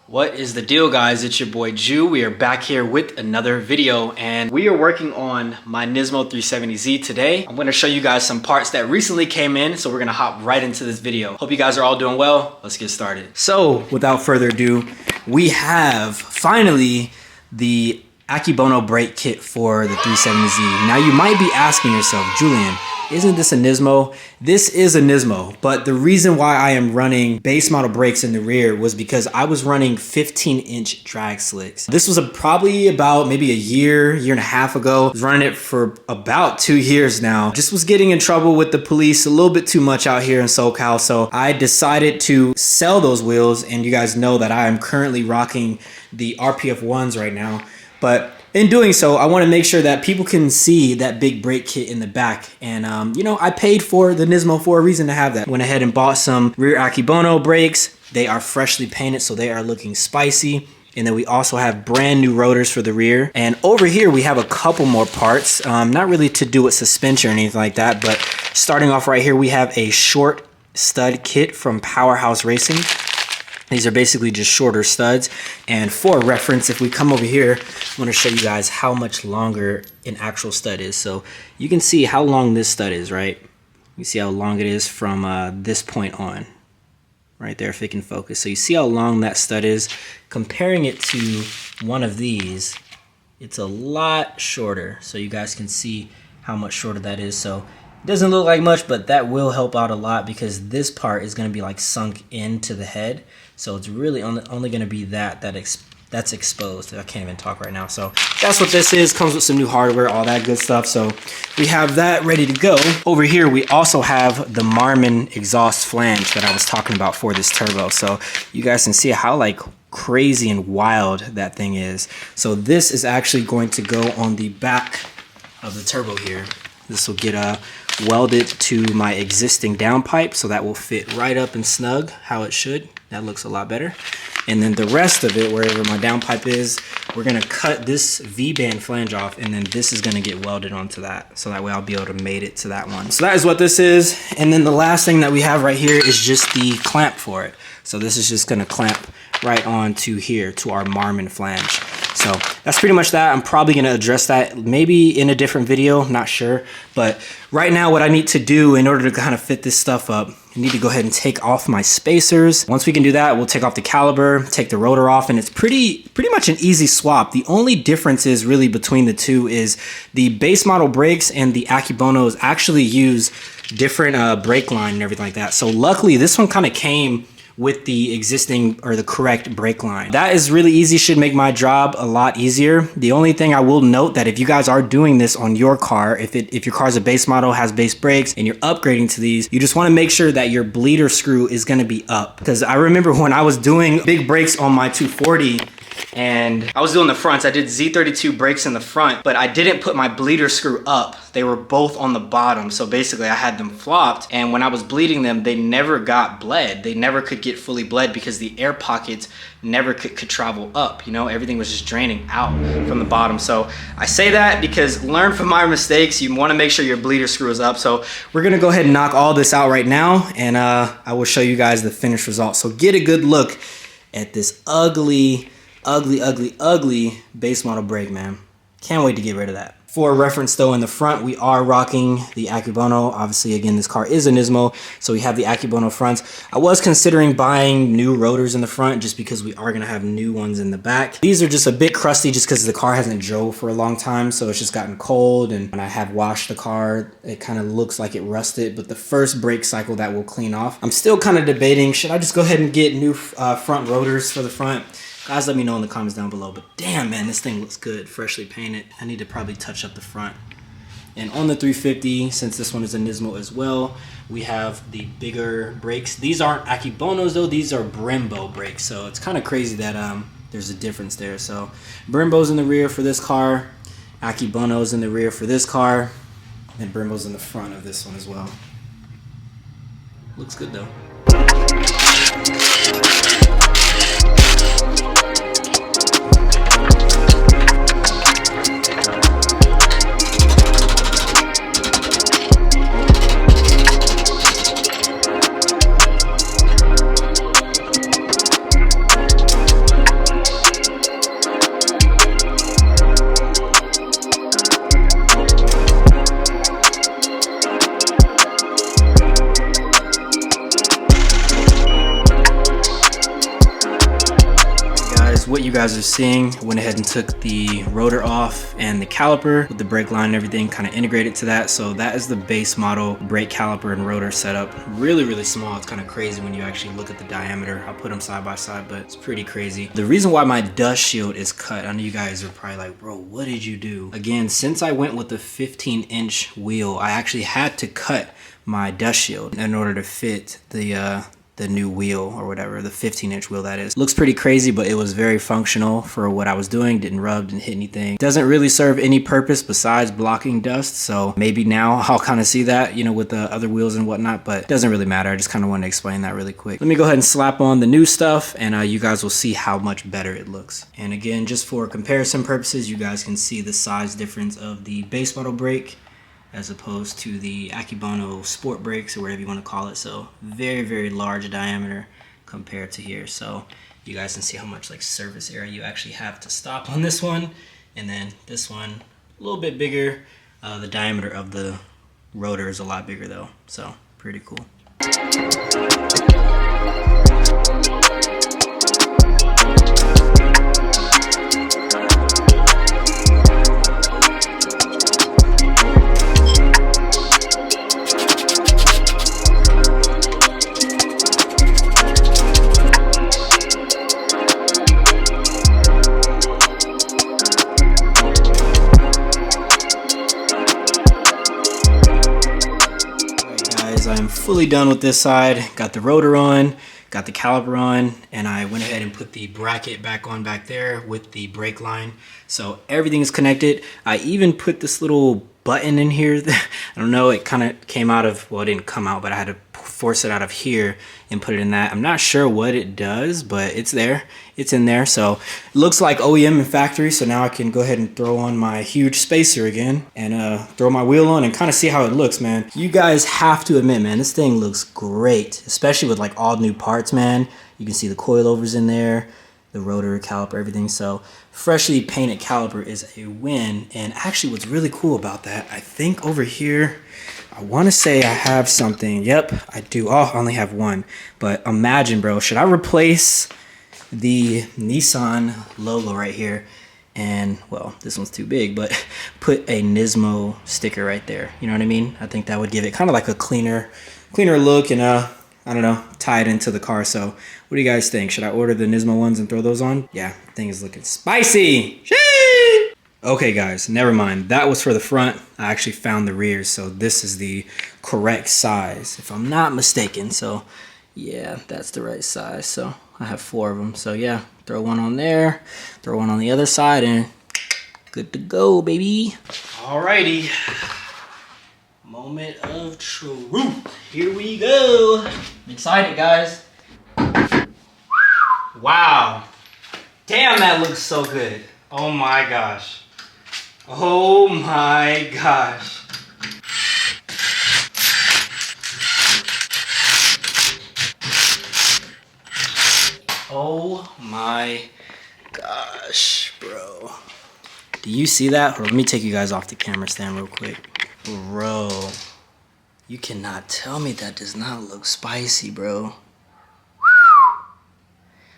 What is the deal, guys? It's your boy Ju. We are back here with another video, and we are working on my Nismo 370Z today. I'm going to show you guys some parts that recently came in, so we're going to hop right into this video. Hope you guys are all doing well. Let's get started. So without further ado, we have finally the Akebono brake kit for the 370Z. Now you might be asking yourself, Julian, isn't this a Nismo? This is a Nismo, but the reason why I am running base model brakes in the rear was because I was running 15-inch drag slicks. This was probably about maybe a year and a half ago. I was running it for about 2 years now. Just was getting in trouble with the police a little bit too much out here in SoCal, so I decided to sell those wheels, and you guys know that I am currently rocking the RPF 1s right now. But in doing so, I want to make sure that people can see that big brake kit in the back. And, you know, I paid for the Nismo for a reason to have that. Went ahead and bought some rear Akebono brakes. They are freshly painted, so they are looking spicy. And then we also have brand new rotors for the rear. And over here, we have a couple more parts. Not really to do with suspension or anything like that, but starting off right here, we have a short stud kit from Powerhouse Racing. These are basically just shorter studs. And for reference, if we come over here, I want to show you guys how much longer an actual stud is. So you can see how long this stud is, right? You see how long it is from this point on, right there, if it can focus. So you see how long that stud is. Comparing it to one of these, it's a lot shorter. So you guys can see how much shorter that is. So it doesn't look like much, but that will help out a lot because this part is going to be like sunk into the head. So it's really only going to be that's exposed. I can't even talk right now. So that's what this is. Comes with some new hardware, all that good stuff. So we have that ready to go. Over here, we also have the Marmon exhaust flange that I was talking about for this turbo. So you guys can see how like crazy and wild that thing is. So this is actually going to go on the back of the turbo here. This will get welded to my existing downpipe, so that will fit right up and snug how it should. That looks a lot better. And then the rest of it, wherever my downpipe is, we're gonna cut this V-band flange off, and then this is gonna get welded onto that. So that way I'll be able to mate it to that one. So that is what this is. And then the last thing that we have right here is just the clamp for it. So this is just gonna clamp right onto here to our Marmon flange. So that's pretty much that. I'm probably going to address that maybe in a different video, not sure. But right now what I need to do in order to kind of fit this stuff up, I need to go ahead and take off my spacers. Once we can do that, we'll take off the caliper, take the rotor off, and it's pretty much an easy swap. The only difference is really between the two is the base model brakes and the Akebonos actually use different brake line and everything like that. So luckily this one kind of came with the existing or the correct brake line. That is really easy, should make my job a lot easier. The only thing I will note that if you guys are doing this on your car, if your car's a base model, has base brakes, and you're upgrading to these, you just want to make sure that your bleeder screw is going to be up. Because I remember when I was doing big brakes on my 240, and I was doing the fronts. I did Z32 brakes in the front, but I didn't put my bleeder screw up. They were both on the bottom. So basically I had them flopped, and when I was bleeding them, they never got bled. They never could get fully bled because the air pockets never could travel up. You know, everything was just draining out from the bottom. So I say that because learn from my mistakes. You want to make sure your bleeder screw is up. So we're going to go ahead and knock all this out right now, and I will show you guys the finished result. So get a good look at this ugly base model brake, man. Can't wait to get rid of that. For reference though, in the front, we are rocking the Akebono. Obviously, again, this car is a Nismo, so we have the Akebono fronts. I was considering buying new rotors in the front just because we are gonna have new ones in the back. These are just a bit crusty just because the car hasn't drove for a long time, so it's just gotten cold, and when I have washed the car, it kind of looks like it rusted, but the first brake cycle that will clean off. I'm still kind of debating, should I just go ahead and get new front rotors for the front? Guys, let me know in the comments down below. But damn, man, this thing looks good, freshly painted. I need to probably touch up the front. And on the 350, since this one is a Nismo as well, we have the bigger brakes. These aren't Akebonos though, these are Brembo brakes. So it's kind of crazy that there's a difference there. So Brembo's in the rear for this car, Akebono's in the rear for this car, and Brembo's in the front of this one as well. Looks good though. guys, what you guys are seeing, went ahead and took the rotor off and the caliper with the brake line and everything kind of integrated to that. So that is the base model brake caliper and rotor setup. Really, really small. It's kind of crazy when you actually look at the diameter. I'll put them side by side, but it's pretty crazy. The reason why my dust shield is cut, I know you guys are probably like, bro, what did you do? Again, since I went with the 15-inch wheel, I actually had to cut my dust shield in order to fit the new wheel or whatever, the 15-inch wheel that is. Looks pretty crazy, but it was very functional for what I was doing. Didn't rub, didn't hit anything. Doesn't really serve any purpose besides blocking dust. So maybe now I'll kind of see that, you know, with the other wheels and whatnot, but it doesn't really matter. I just kind of wanted to explain that really quick. Let me go ahead and slap on the new stuff and you guys will see how much better it looks. And again, just for comparison purposes, you guys can see the size difference of the base model brake as opposed to the Akebono sport brakes or whatever you want to call it. So very, very large diameter compared to here. So you guys can see how much like surface area you actually have to stop on this one. And then this one, a little bit bigger. The diameter of the rotor is a lot bigger though. So pretty cool. I am fully done with this side. Got the rotor on, got the caliper on, and I went ahead and put the bracket back on back there with the brake line. So everything is connected. I even put this little button in here. I don't know, it kind of came out of, well, it didn't come out, but I had to force it out of here and put it in that. I'm not sure what it does, but it's there. It's in there. So it looks like OEM and factory. So now I can go ahead and throw on my huge spacer again and throw my wheel on and kind of see how it looks, man. You guys have to admit, man, this thing looks great, especially with like all new parts, man. You can see the coilovers in there, the rotor, caliper, everything. So freshly painted caliper is a win. And actually what's really cool about that, I think over here, I want to say I have something. Yep, I do. Oh, I only have one. But imagine, bro, should I replace the Nissan logo right here and, well, this one's too big, but put a Nismo sticker right there? You know what I mean? I think that would give it kind of like a cleaner look and I don't know, tie it into the car. So what do you guys think? Should I order the Nismo ones and throw those on? Yeah, thing is looking spicy. Sheesh! Okay guys, never mind. That was for the front. I actually found the rear, so this is the correct size, if I'm not mistaken. So yeah, that's the right size. So I have 4 of them. So yeah, throw one on there, throw one on the other side, and good to go, baby. Alrighty. Moment of truth. Here we go. I'm excited, guys. Wow. Damn, that looks so good. Oh my gosh. Oh my gosh. Oh my gosh, bro. Do you see that? Or let me take you guys off the camera stand real quick. Bro, you cannot tell me that does not look spicy, bro.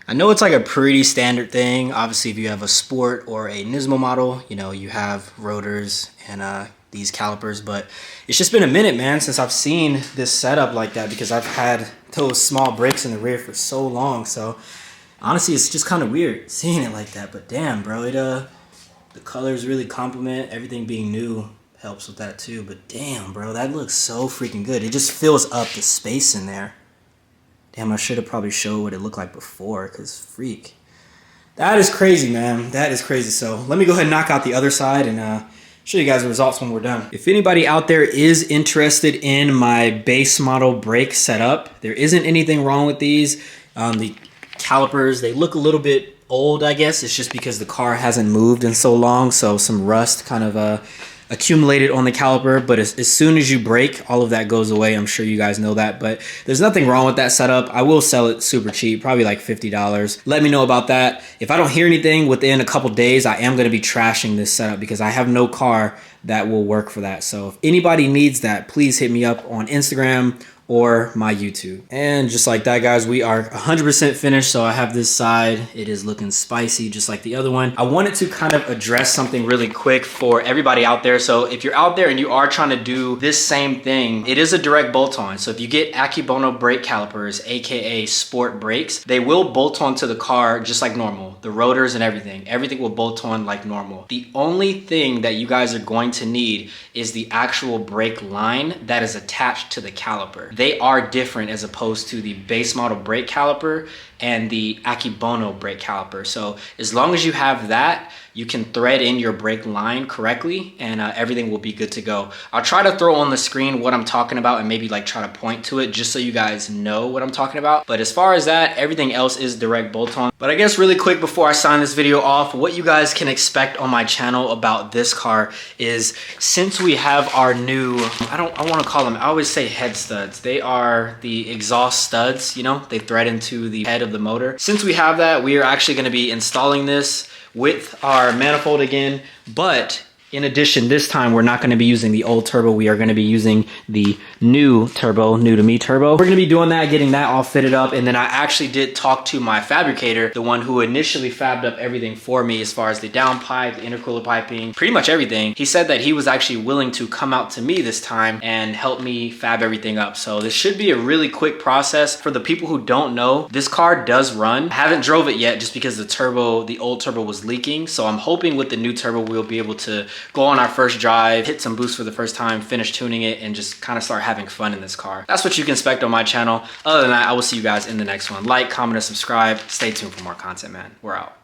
I know it's like a pretty standard thing. Obviously, if you have a sport or a Nismo model, you know, you have rotors and these calipers, but it's just been a minute, man, since I've seen this setup like that because I've had those small brakes in the rear for so long. So honestly, it's just kind of weird seeing it like that, but damn, bro, the colors really complement. Everything being new helps with that too, but damn, bro, that looks so freaking good. It just fills up the space in there. Damn, I should have probably showed what it looked like before, because freak. That is crazy, man. That is crazy. So let me go ahead and knock out the other side and show you guys the results when we're done. If anybody out there is interested in my base model brake setup, there isn't anything wrong with these. The calipers, they look a little bit old, I guess. It's just because the car hasn't moved in so long, so some rust kind of accumulated on the caliper, but as soon as you brake, all of that goes away. I'm sure you guys know that, but there's nothing wrong with that setup. I will sell it super cheap, probably like $50. Let me know about that. If I don't hear anything within a couple days, I am going to be trashing this setup because I have no car that will work for that. So if anybody needs that, please hit me up on Instagram or my YouTube. And just like that, guys, we are 100% finished. So I have this side. It is looking spicy just like the other one. I wanted to kind of address something really quick for everybody out there. So if you're out there and you are trying to do this same thing, it is a direct bolt-on. So if you get Akebono brake calipers, aka sport brakes, they will bolt on to the car just like normal. The rotors and everything will bolt on like normal. The only thing that you guys are going to need is the actual brake line that is attached to the caliper. They are different as opposed to the base model brake caliper and the Akebono brake caliper. So as long as you have that, you can thread in your brake line correctly and everything will be good to go. I'll try to throw on the screen what I'm talking about and maybe like try to point to it just so you guys know what I'm talking about. But as far as that, everything else is direct bolt-on. But I guess really quick before I sign this video off, what you guys can expect on my channel about this car is, since we have our new, I want to call them, I always say head studs. They are the exhaust studs, you know, they thread into the head of the motor. Since we have that, we are actually going to be installing this with our manifold again, but in addition, this time we're not going to be using the old turbo. We are going to be using the new turbo, new to me turbo. We're going to be doing that, getting that all fitted up. And then I actually did talk to my fabricator, the one who initially fabbed up everything for me as far as the downpipe, the intercooler piping, pretty much everything. He said that he was actually willing to come out to me this time and help me fab everything up. So this should be a really quick process. For the people who don't know, this car does run. I haven't drove it yet just because the old turbo was leaking. So I'm hoping with the new turbo, we'll be able to go on our first drive, hit some boost for the first time, finish tuning it, and just kind of start having fun in this car. That's what you can expect on my channel. Other than that, I will see you guys in the next one. Like, comment, and subscribe. Stay tuned for more content, man. We're out.